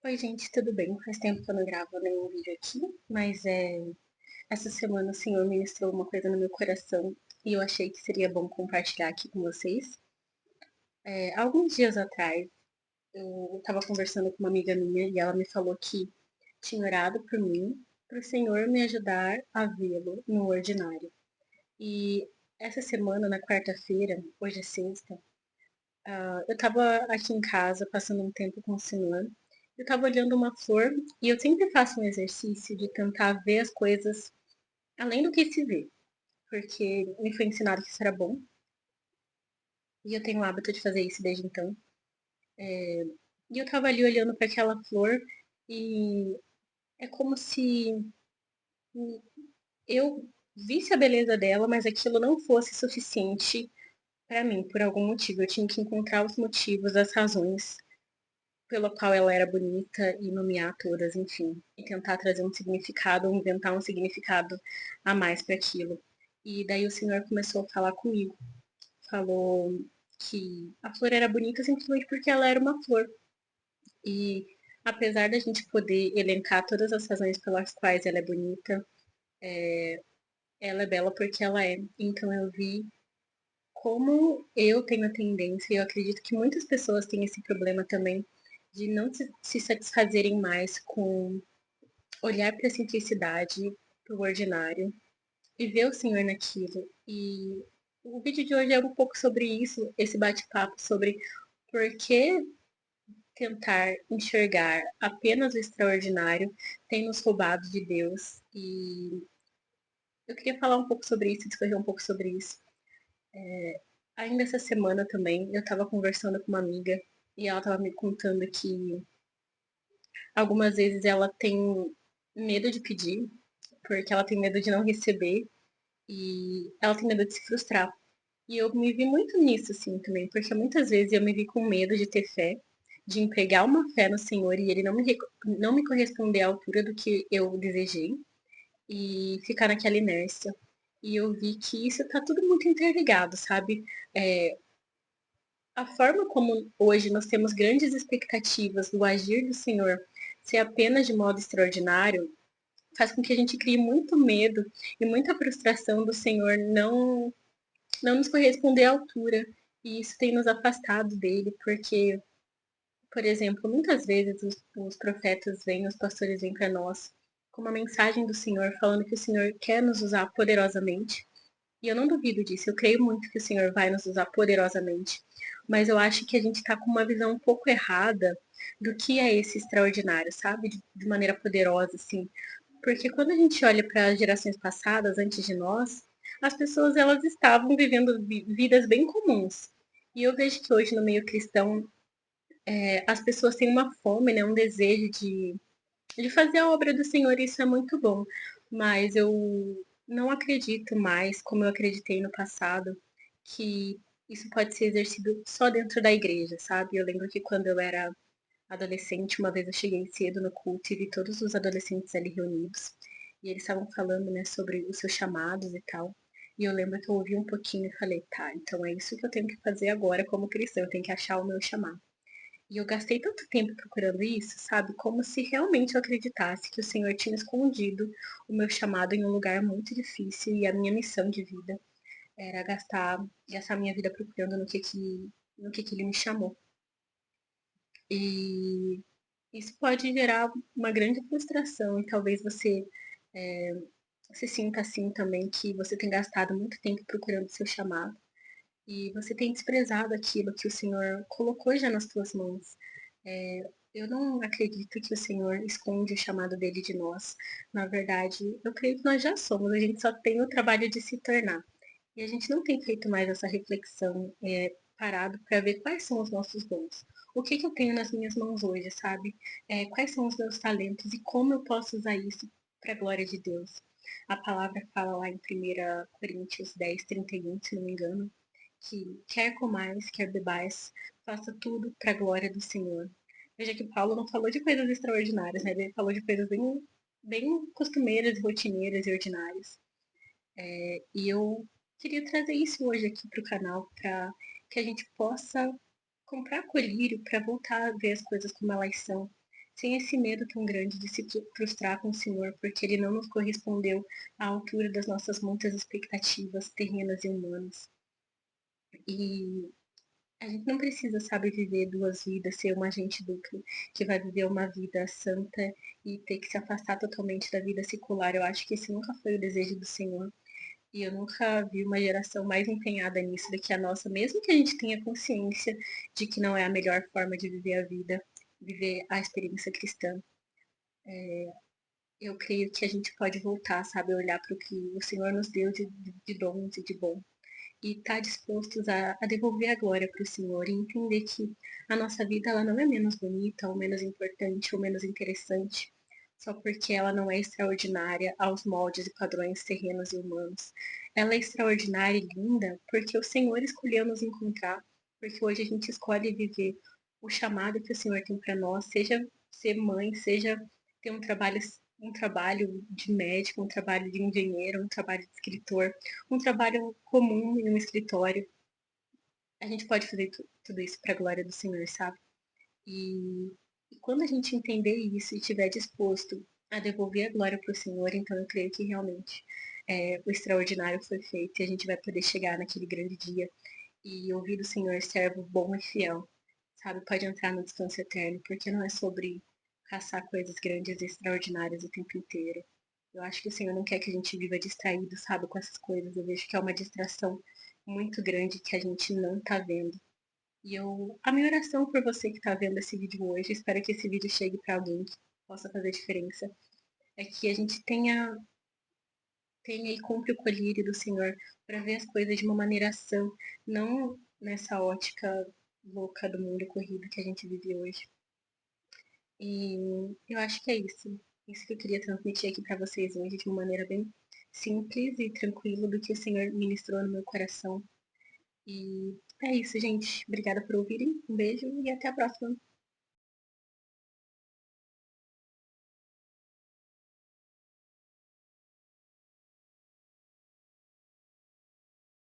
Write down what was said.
Oi, gente, tudo bem? Faz tempo que eu não gravo nenhum vídeo aqui, mas essa semana o Senhor ministrou uma coisa no meu coração e eu achei que seria bom compartilhar aqui com vocês. Alguns dias atrás, eu estava conversando com uma amiga minha e ela me falou que tinha orado por mim, para o Senhor me ajudar a vê-lo no ordinário. E essa semana, na quarta-feira, hoje é sexta, eu estava aqui em casa passando um tempo com o Senhor. Eu estava olhando uma flor e eu sempre faço um exercício de tentar ver as coisas além do que se vê, porque me foi ensinado que isso era bom e eu tenho o hábito de fazer isso desde então. E eu estava ali olhando para aquela flor e é como se eu visse a beleza dela, mas aquilo não fosse suficiente para mim, por algum motivo. Eu tinha que encontrar os motivos, as razões pela qual ela era bonita e nomear todas, enfim, e tentar trazer um significado, ou inventar um significado a mais para aquilo. E daí o Senhor começou a falar comigo, falou que a flor era bonita simplesmente porque ela era uma flor. E apesar da gente poder elencar todas as razões pelas quais ela é bonita, ela é bela porque ela é. Então eu vi como eu tenho a tendência, e eu acredito que muitas pessoas têm esse problema também, de não se satisfazerem mais com olhar para a simplicidade, para o ordinário e ver o Senhor naquilo. E o vídeo de hoje é um pouco sobre isso, esse bate-papo sobre por que tentar enxergar apenas o extraordinário tem nos roubado de Deus. E eu queria falar um pouco sobre isso, discorrer um pouco sobre isso. Ainda essa semana também, eu estava conversando com uma amiga e ela estava me contando que algumas vezes ela tem medo de pedir, porque ela tem medo de não receber e ela tem medo de se frustrar. E eu me vi muito nisso, assim, também, porque muitas vezes eu me vi com medo de ter fé, de empregar uma fé no Senhor e ele não me corresponder à altura do que eu desejei e ficar naquela inércia. E eu vi que isso tá tudo muito interligado, sabe? É, a forma como hoje nós temos grandes expectativas do agir do Senhor ser apenas de modo extraordinário faz com que a gente crie muito medo e muita frustração do Senhor não nos corresponder à altura. E isso tem nos afastado dele, porque, por exemplo, muitas vezes os profetas vêm, os pastores vêm para nós com uma mensagem do Senhor falando que o Senhor quer nos usar poderosamente. E eu não duvido disso, eu creio muito que o Senhor vai nos usar poderosamente. Mas eu acho que a gente está com uma visão um pouco errada do que é esse extraordinário, sabe? De maneira poderosa, assim. Porque quando a gente olha para as gerações passadas, antes de nós, as pessoas elas estavam vivendo vidas bem comuns. E eu vejo que hoje no meio cristão as pessoas têm uma fome, né, um desejo de fazer a obra do Senhor, e isso é muito bom. Mas eu não acredito mais, como eu acreditei no passado, que isso pode ser exercido só dentro da igreja, sabe? Eu lembro que quando eu era adolescente, uma vez eu cheguei cedo no culto e vi todos os adolescentes ali reunidos. E eles estavam falando, né, sobre os seus chamados e tal. E eu lembro que eu ouvi um pouquinho e falei, tá, então é isso que eu tenho que fazer agora como cristã, eu tenho que achar o meu chamado. E eu gastei tanto tempo procurando isso, sabe? Como se realmente eu acreditasse que o Senhor tinha escondido o meu chamado em um lugar muito difícil e a minha missão de vida era gastar minha vida procurando no que ele me chamou. E isso pode gerar uma grande frustração e talvez você se sinta assim também, que você tem gastado muito tempo procurando seu chamado e você tem desprezado aquilo que o Senhor colocou já nas tuas mãos. Eu não acredito que o Senhor esconde o chamado dele de nós. Na verdade, eu creio que nós já somos, a gente só tem o trabalho de se tornar. E a gente não tem feito mais essa reflexão, parado para ver quais são os nossos dons. O que eu tenho nas minhas mãos hoje, sabe? Quais são os meus talentos e como eu posso usar isso para a glória de Deus. A palavra fala lá em 1 Coríntios 10:31, se não me engano, que quer comais, quer bebais, faça tudo para a glória do Senhor. Veja que Paulo não falou de coisas extraordinárias, né? Ele falou de coisas bem costumeiras, rotineiras e ordinárias. E eu queria trazer isso hoje aqui para o canal, para que a gente possa comprar colírio para voltar a ver as coisas como elas são, sem esse medo tão grande de se frustrar com o Senhor, porque Ele não nos correspondeu à altura das nossas muitas expectativas terrenas e humanas. E a gente não precisa, sabe, viver duas vidas, ser um agente duplo, que vai viver uma vida santa e ter que se afastar totalmente da vida secular. Eu acho que esse nunca foi o desejo do Senhor. E eu nunca vi uma geração mais empenhada nisso do que a nossa, mesmo que a gente tenha consciência de que não é a melhor forma de viver a vida, viver a experiência cristã. Eu creio que a gente pode voltar, sabe, a olhar para o que o Senhor nos deu de dons e de bom e estar dispostos a devolver a glória para o Senhor e entender que a nossa vida ela não é menos bonita ou menos importante ou menos interessante só porque ela não é extraordinária aos moldes e padrões terrenos e humanos. Ela é extraordinária e linda porque o Senhor escolheu nos encontrar, porque hoje a gente escolhe viver o chamado que o Senhor tem para nós, seja ser mãe, seja ter um trabalho de médico, um trabalho de engenheiro, um trabalho de escritor, um trabalho comum em um escritório. A gente pode fazer tudo isso para a glória do Senhor, sabe? E quando a gente entender isso e estiver disposto a devolver a glória para o Senhor, então eu creio que realmente o extraordinário foi feito e a gente vai poder chegar naquele grande dia e ouvir do Senhor, servo bom e fiel, sabe? Pode entrar no descanso eterno, porque não é sobre caçar coisas grandes e extraordinárias o tempo inteiro. Eu acho que o Senhor não quer que a gente viva distraído, sabe, com essas coisas. Eu vejo que é uma distração muito grande que a gente não tá vendo. A minha oração por você que está vendo esse vídeo hoje, espero que esse vídeo chegue para alguém que possa fazer diferença, é que a gente tenha e cumpre o colírio do Senhor para ver as coisas de uma maneira sã, não nessa ótica louca do mundo corrido que a gente vive hoje. E eu acho que é isso. Isso que eu queria transmitir aqui para vocês hoje de uma maneira bem simples e tranquila do que o Senhor ministrou no meu coração. E é isso, gente. Obrigada por ouvirem. Um beijo e até a próxima.